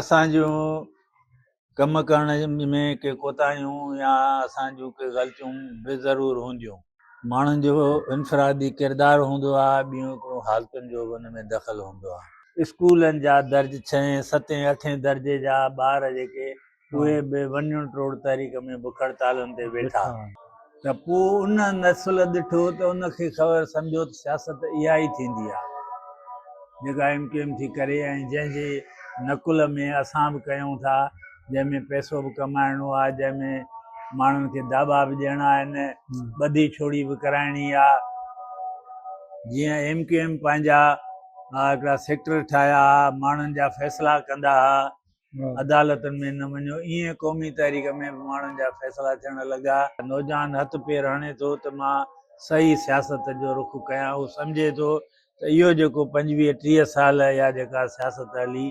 असांजूं कम करण में के कोताहियूं या असांजूं के ग़लतियूं बि ज़रूरु हूंदियूं। माण्हुनि जो इनफ़रादी किरदारु हूंदो आहे, ॿियूं हिकिड़ो हालतुनि जो बि हुन में दख़ल हूंदो आहे। स्कूलनि जा दर्ज 6, 7, 8 दर्जे जा ॿार जेके उहे बि वञण टोड़ तरीक़े में बुख हड़तालुनि ते वेठा, त पोइ उन नस्ल ॾिठो त उनखे ख़बर सम्झो त सियासत इहा ई थींदी आहे जेका MQM थी करे ऐं जंहिंजे नकुल में असां बि कयूं था, जंहिंमें पैसो बि कमाइणो आहे, जंहिंमें माण्हुनि खे दाबा बि ॾियणा आहिनि, ॿधी छोड़ी बि कराइणी आहे। जीअं MQM पंहिंजा हिकिड़ा सेक्टर ठाहिया हुआ, माण्हुनि जा फ़ैसिला कंदा हुआ, अदालतुनि में न वञो, ईअं क़ौमी तहरीक में बि माण्हुनि जा फ़ैसिला थियण लॻा। नौजवान हथ पेर हणे थो त मां सही सियासत जो रुख कयां, उहो सम्झे थो त इहो जेको 25-30 साल या जेका सियासत हली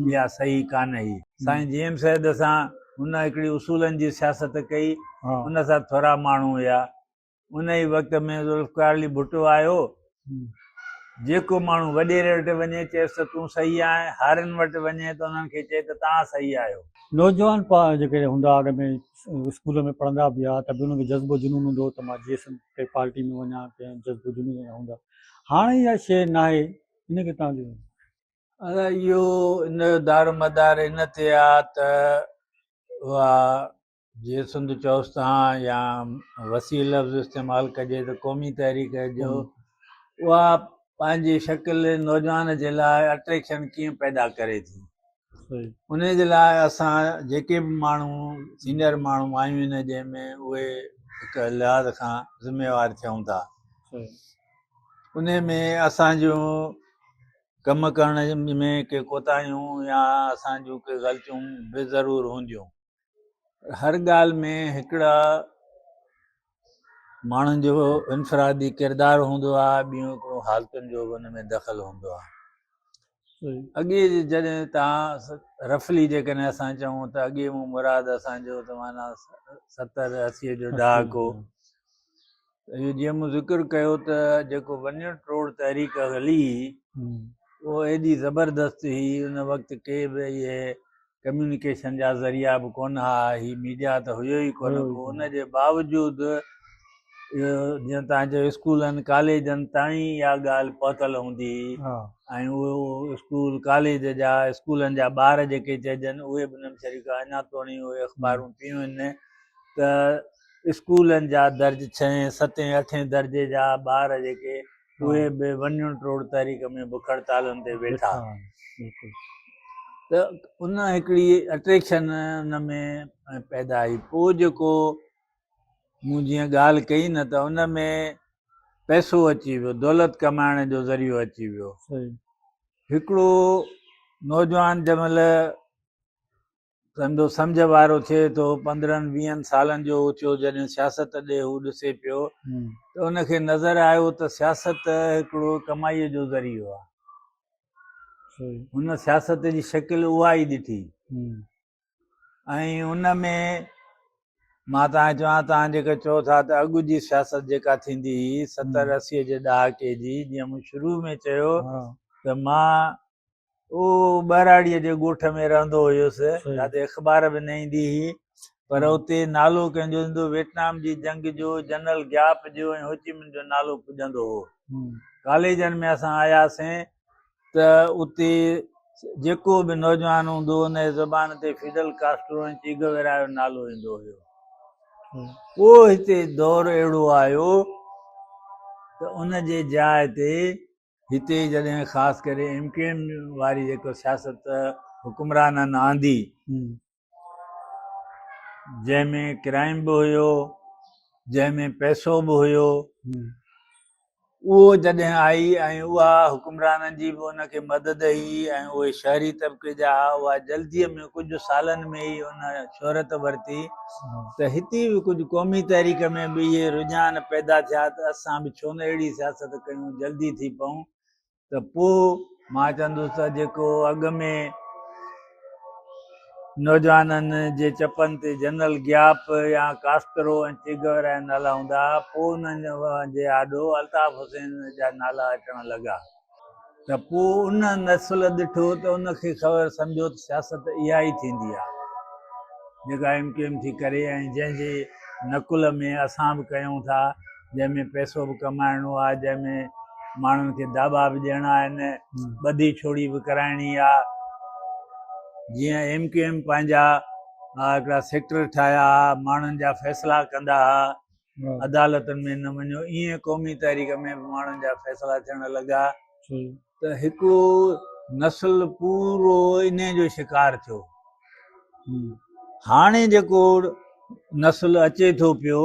इहा सही कान हुई। साईं JM सैद सां हुन हिकिड़ी उसूलनि जी सियासत कई, हुन सां थोरा माण्हू हुया। उन ई वक़्त में ज़ुल्फ़िकार अली भुट्टो आयो, जेको माण्हू वॾेरे वटि वञे चएसि त तूं सही आहे, हारियुनि वटि वञे त उन्हनि खे चए त तव्हां सही आहियो। नौजवान जेके हूंदा अॻ में स्कूल में पढ़ंदा बि हुआ त बि हुनखे जज़्बो जुनून हूंदो त मां कंहिं पार्टी में वञा, कंहिं जज़्बो जुनून हूंदा। हाणे इहा शइ न आहे, इनखे तव्हां इहो इन जो दारो मदार इन ते आहे त उहा जीअं सिंध चओसि तव्हां या वसी लफ़्ज़ इस्तेमालु कजे त क़ौमी तहरीक जो उहा पंहिंजी शकिल नौजवान जे लाइ अट्रैक्शन कीअं पैदा करे थी, उन जे लाइ असां जेके बि माण्हू सीनियर माण्हू आहियूं आहिनि जंहिंमें उहे हिकु लिहाज़ खां ज़िम्मेवार थियूं था। उन में असांजूं कम करण में के कोताहियूं या असांजूं के ग़लतियूं बि ज़रूरु हूंदियूं। हर ॻाल्हि में हिकिड़ा माण्हुनि जो इनफ़रादी किरदारु हूंदो आहे, ॿियूं हिकिड़ो हालतुनि जो बि हुन में दख़ल हूंदो आहे। अॻे जॾहिं तव्हां रफ़ली जेकॾहिं असां चऊं त अॻे मूं मुराद असांजो त माना 70-80 जो ॾहाको, इहो जीअं मूं ज़िक्र कयो त जेको वञण टोड़ तहरीक हली उहो एॾी ज़बरदस्त हुई। उन वक़्तु के बि इहे कम्यूनिकेशन जा ज़रिया बि कोन हुआ, हीअ मीडिया त हुयो ई कोन को, उन जे बावजूदि इहो जीअं तव्हांजो स्कूलनि कॉलेजनि ताईं इहा ॻाल्हि पहुतल हूंदी हुई, ऐं उहो स्कूल कॉलेज जा स्कूलनि जा ॿार जेके चइजनि उहे बि उन्हनि शरीका अञा ताईं उहे अख़बारूं पियूं आहिनि त स्कूलनि जा दर्ज 6, 7, 8 दर्जे जा ॿार जेके उहे बि वञण टोड़ तहरीक में बुख हड़तालुनि ते वेठा, त उन हिकिड़ी अट्रैक्शन उन में पैदा आई। पोइ जेको मूं जीअं ॻाल्हि कई न त उन में पैसो अची वियो, दौलत कमाइण जो ज़रियो अची वियो। हिकिड़ो नौजवान जंहिं महिल सम्झो सम्झ वारो थिए थो, 15-20 सालनि जो थियो, जॾहिं सियासत ॾे हू ॾिसे पियो त उनखे नज़र आयो त सियासत हिकिड़ो कमाईअ जो ज़रियो आहे। हुन सियासत जी शकिल उहा ई ॾिठी, ऐं उन में मां तव्हांखे चवां, तव्हां जेके चओ था त अॻु जी सियासत जेका थींदी हुई 70-80 जे ॾहाके जी, जीअं मूं शुरू में चयो त मां ॿहिराड़ीअ जे ॻोठ में रहंदो हुयुसि, जिते अख़बार बि न ईंदी हुई, पर उते नालो कंहिंजो ईंदो वियतनाम जी जंग जो, जनरल ग्याप जो ऐं होचिमिन जो नालो पुॼंदो हो। कॉलेजनि में असां आयासीं त उते जेको बि नौजवान हूंदो हुन जी ज़बान ते फिडल कास्ट्रो ऐं ची गुवेरा जो नालो ईंदो हुयो। पोइ हिते दौरु अहिड़ो आयो त उन जे जाइ ते हिते जॾहिं ख़ासि करे MQM वारी जेको सियासत हुकुमराननि आंदी, जंहिंमें क्राइम बि हुयो, जंहिंमें पैसो बि हुयो, उहो जॾहिं आई ऐं उहा हुकुमराननि जी बि उनखे मदद हुई ऐं उहे शहरी तबिके जा, उहा जल्दीअ में कुझु सालनि में ई उन शोहरत वरिती, त हिते बि कुझु क़ौमी तहरीक में बि इहे रुझान पैदा थिया त असां बि छो न अहिड़ी सियासत कयूं, जल्दी थी पऊं। त पोइ मां चवंदुसि त जेको अॻ में नौजवाननि जे चपनि ते जनरल ग्याप या कास्करो ऐं ची गुवेरा जा नाला हूंदा, पोइ उन्हनि जे आॾो अल्ताफ़ हुसैन जा नाला अचणु लॻा। त पोइ उन नसुल ॾिठो त उनखे ख़बर सम्झो त सियासत इहा ई थींदी आहे जेका MQM थी करे ऐं जंहिंजे नकुल में असां बि कयूं था जंहिंमें पैसो बि कमाइणो आहे जंहिंमें माण्हुनि खे दाॿा बि ॾियणा आहिनि ॿधी छोड़ी बि कराइणी आहे जीअं MQM पंहिंजा हिकिड़ा सेक्टर ठाहिया माण्हुनि जा फ़ैसिला कंदा हुआ अदालतुनि में न वञो ईअं क़ौमी तहरीक में बि माण्हुनि जा फ़ैसिला थियण लॻा त हिकु नसुल पूरो इन जो शिकार थियो हाणे जेको नसुल अचे थो पियो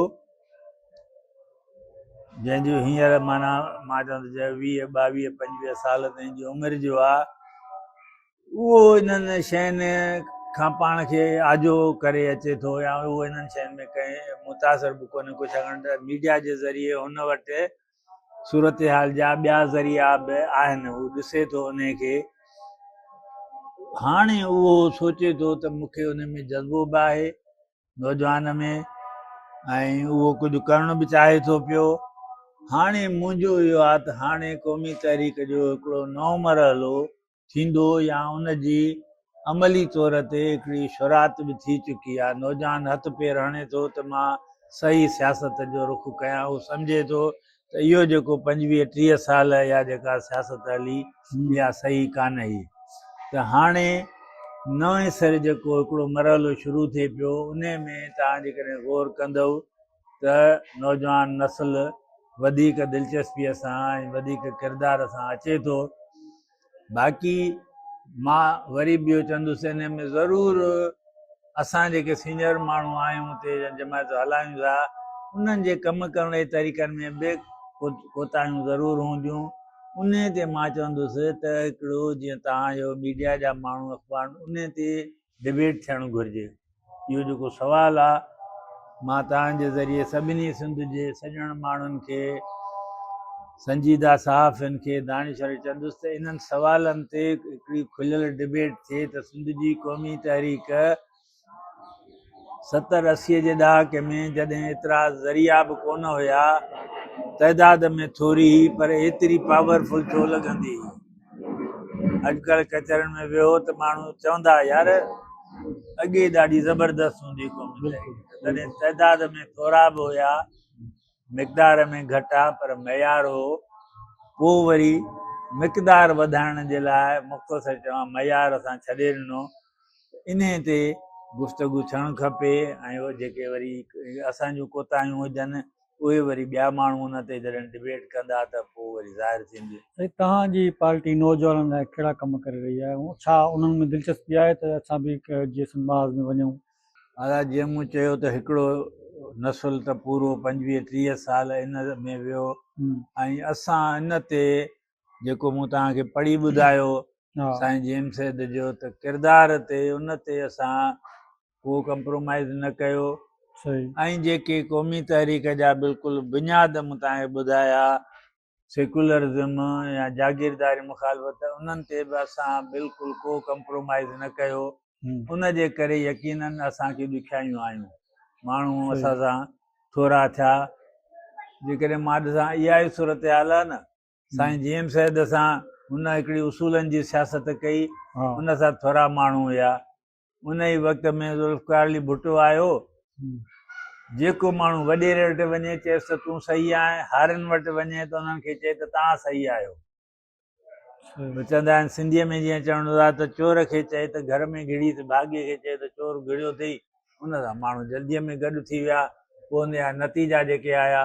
जंहिंजो हींअर माना मां चवंदुसि 20-22-25 साल ताईं जी उमिरि जो आहे उहो इन्हनि शयुनि खां पाण खे आजो करे अचे थो या उहो इन्हनि शयुनि में कंहिं मुतासिर बि कोन्हे को छाकाणि त मीडिया जे ज़रिए हुन वटि सूरत हाल जा ॿिया ज़रिया बि आहिनि उहो ॾिसे थो उन खे हाणे उहो सोचे थो त मूंखे उन में जज़्बो बि आहे नौजवान में ऐं उहो कुझु करणु बि चाहे थो पियो हाणे मुंहिंजो इहो आहे त हाणे क़ौमी तहरीक जो हिकिड़ो नओं मरहलो थींदो या उनजी अमली तौर ते हिकिड़ी शुरात बि थी चुकी आहे नौजवान हथ पेर हणे थो त मां सही सियासत जो रुख कयां उहो सम्झे थो त इहो जेको 25-30 साल या जेका सियासत हली इहा सही कान हुई त हाणे नएं सिरे जेको हिकिड़ो मरहलो शुरू थिए पियो उन में तव्हां जेकॾहिं गौर कंदव त नौजवान नस्ल वधीक दिलचस्पीअ सां ऐं वधीक किरदार सां अचे थो बाक़ी मां वरी बि इहो चवंदुसि इन में ज़रूरु असां जेके सीनियर माण्हू आहियूं हुते जमायत हलायूं था उन्हनि जे कमु करण जे तरीक़नि में बि कोताहियूं ज़रूरु हूंदियूं उन ते मां चवंदुसि त हिकिड़ो जीअं तव्हांजो मीडिया जा माण्हू अख़बार उन ते डिबेट थियणु घुरिजे इहो जेको सुवालु आहे मां तव्हांजे ज़रिए सभिनी सिंध जे सॼण माण्हुनि खे संजीदा सहाफ़ियुनि खे दानिशर चवंदुसि त इन्हनि सवालनि ते हिकिड़ी खुलियल डिबेट थिए त सिंध जी क़ौमी तहरीक 70-80 जे ॾहाके में जॾहिं एतिरा ज़रिया बि कोन हुया तइदाद में थोरी पर एतिरी पावरफुल छो लॻंदी अॼुकल्ह कचरनि में वियो त माण्हू चवंदा यार अॻे ॾाढी ज़बरदस्त हूंदी क़ौमी तॾहिं तइदाद में थोरा बि हुया मिक़दार में घटि आहे पर मयार हो पोइ वरी मिक़दार वधाइण जे लाइ मुख़्तसिर चवां मयार असां छॾे ॾिनो इन ते गुफ़्तगू थियणु खपे ऐं उहे जेके वरी असांजूं कोताहियूं हुजनि उहे वरी ॿिया माण्हू हुन ते जॾहिं डिबेट कंदा त पोइ वरी ज़ाहिर थींदी तव्हांजी पार्टी नौजवाननि लाइ कहिड़ा कम करे रही आहे छा उन्हनि में दिलचस्पी आहे त असां बि जीअं समाज में वञूं दादा जीअं मूं चयो त हिकिड़ो नसुल त पूरो 25-30 साल इन में वियो ऐं असां इन ते जेको मूं तव्हांखे पढ़ी ॿुधायो साईं जेम्स सैद जो त किरदार ते उन ते असां को कंप्रोमाइज़ न कयो ऐं जेके क़ौमी तहरीक जा बिल्कुलु बुनियाद मूं तव्हांखे ॿुधाया सेकुलरिज़म या जागीरदारी मुखालफ़त उन्हनि ते बि असां बिल्कुलु को कंप्रोमाइज़ न कयो उन जे करे यकीनन असांखे ॾुखियायूं आयूं माण्हू असां सां थोरा थिया जेकॾहिं मां ॾिसां इहा ई सूरत हाल आहे न साईं जेम्स सैद सां हुन हिकिड़ी उसूलनि जी सियासत कई उन सां थोरा माण्हू हुया उन ई वक़्त में ज़ुल्फ़िकार अली भुट्टो आयो जेको माण्हू वॾेरे वटि वञे चएसि त तूं सही आहे हारियुनि वटि वञे त उन्हनि खे चए त तव्हां सही आहियो चवंदा आहिनि सिंधीअ में जीअं चवणो आहे त चोर खे चए त घर में घिड़ी त भाॻे खे चए त चोर घिड़ियो अथई उन सां माण्हू जल्दीअ में गॾु थी विया पोइ उन जा नतीजा जेके आया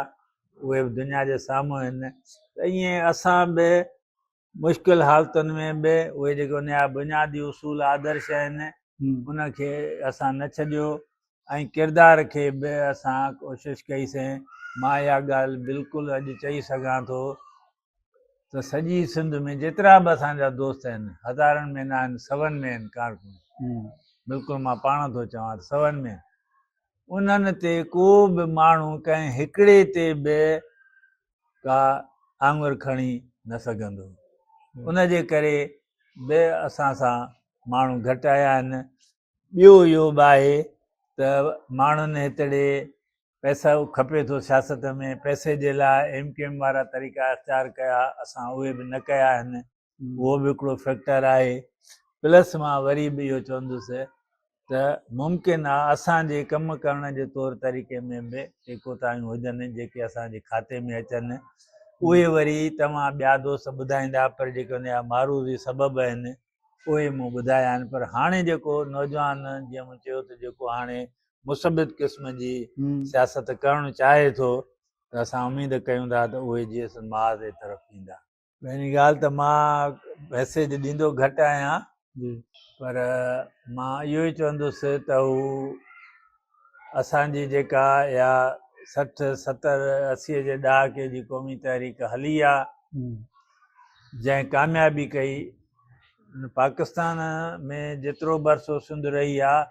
उहे बि दुनिया जे साम्हूं आहिनि त ईअं असां बि मुश्किल हालतुनि में बि उहे जेके उन जा बुनियादी उसूल आदर्श आहिनि उनखे असां न छॾियो ऐं किरदार खे बि असां कोशिशि कईसीं मां इहा ॻाल्हि बिल्कुलु अॼु चई सघां थो त सॼी सिंध में जेतिरा बि असांजा दोस्त आहिनि हज़ारनि में न आहिनि सवनि में आहिनि कारकुन बिल्कुलु मां पाण थो चवां सवनि में उन्हनि ते को बि माण्हू कंहिं हिकिड़े ते बि का आङुर खणी न सघंदो उन जे करे बि असां सां माण्हू घटि आया आहिनि ॿियो इहो बि आहे त माण्हुनि हितड़े पैसा खपे थो सियासत में पैसे जे लाइ MQM वारा तरीक़ा इख़्तियार कया असां उहे बि न कया आहिनि उहो बि हिकिड़ो फैक्टर आहे। प्लस मां वरी बि इहो चवंदुसि त मुमकिन आहे असांजे कमु करण जे तौर तरीक़े में बि के कोताहियूं हुजनि जेके असांजे खाते में अचनि, उहे वरी तव्हां ॿिया दोस्त ॿुधाईंदा, पर जेके हुनजा मारूज़ी सबब आहिनि उहे मूं ॿुधाया आहिनि। पर हाणे जेको नौजवान, जीअं मूं चयो त जेको हाणे मुसबित क़िस्म जी सियासत करणु चाहे थो, त असां उमेद कयूं था त उहे जीअं समाज जे तरफ़ ईंदा। पहिरीं ॻाल्हि त मां मैसेज ॾींदो घटि आहियां, पर मां इहो ई चवंदुसि त हू असांजी जेका इहा 60, 70, 80 जे ॾहाके जी क़ौमी तहरीक हली आहे, जंहिं कामयाबी कई, पाकिस्तान में जेतिरो बरसो सिंध रही आहे,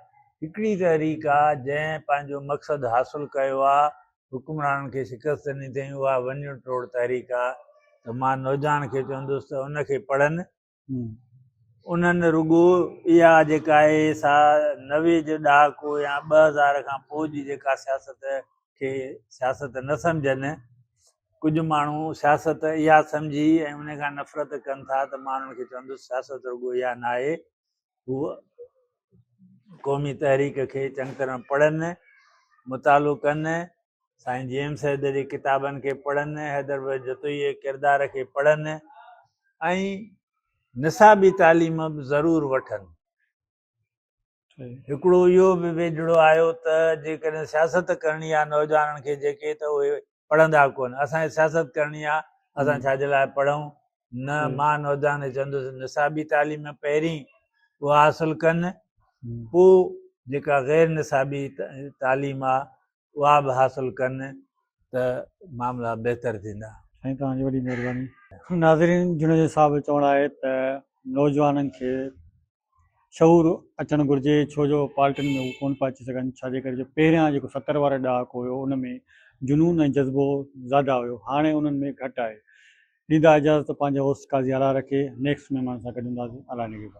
हिकिड़ी तहरीक आहे जंहिं पंहिंजो मक़सदु हासिलु कयो आहे, हुकुमराननि खे शिकस्त ॾिनी अथई, उहा वञ टोड़ तहरीक आहे। त मां नौजवान खे चवंदुसि त उनखे पढ़नि, उन्हनि रुॻो इहा जेका आहे सा 90 जो ॾहाको या 2000 खां पोइ जी जेका सियासत खे सियासत न सम्झनि। कुझु माण्हू सियासत इहा सम्झी ऐं उन खां नफ़रत कनि था, त मां उन्हनि खे चवंदुसि सियासत रुॻो इहा न आहे। उहा क़ौमी तहरीक खे चङी तरह पढ़नि, मुतालो कनि, साईं जेम्स हैदर जी किताबनि खे पढ़नि, हैदर जतोई जे किरदार खे पढ़नि, ऐं निसाबी तालीम बि ज़रूरु वठनि। हिकिड़ो इहो बि वेझड़ो आयो त जेकॾहिं सियासत करणी आहे नौजवाननि खे जेके, त उहे पढ़ंदा कोन। असांखे सियासत करणी आहे, असां छाजे लाइ पढ़ूं? न, मां नौजवान खे चवंदुसि निसाबी तालीम पहिरीं उहा हासिलु कनि, पोइ जेका ग़ैर निसाबी तालीम आहे उहा बि हासिलु कनि, त मामला बहितर थींदा। साईं तव्हांजी वॾी महिरबानी। नाज़रीन, जिन जे हिसाब चवणु आहे त नौजवाननि खे शऊर अचणु घुरिजे, छो जो पार्टियुनि में हू कोन पिया अची सघनि, छाजे करे जो पहिरियां जेको 70 वारो ॾहाको हुयो उन में जुनून ऐं जज़्बो ज़्यादा हुयो, हाणे उन्हनि में घटि आहे। ॾींदा इजाज़त पंहिंजे होस्ट काज़ी अला रखे, नेक्स्ट महिमान सां गॾु हूंदासीं। अला निगहबान।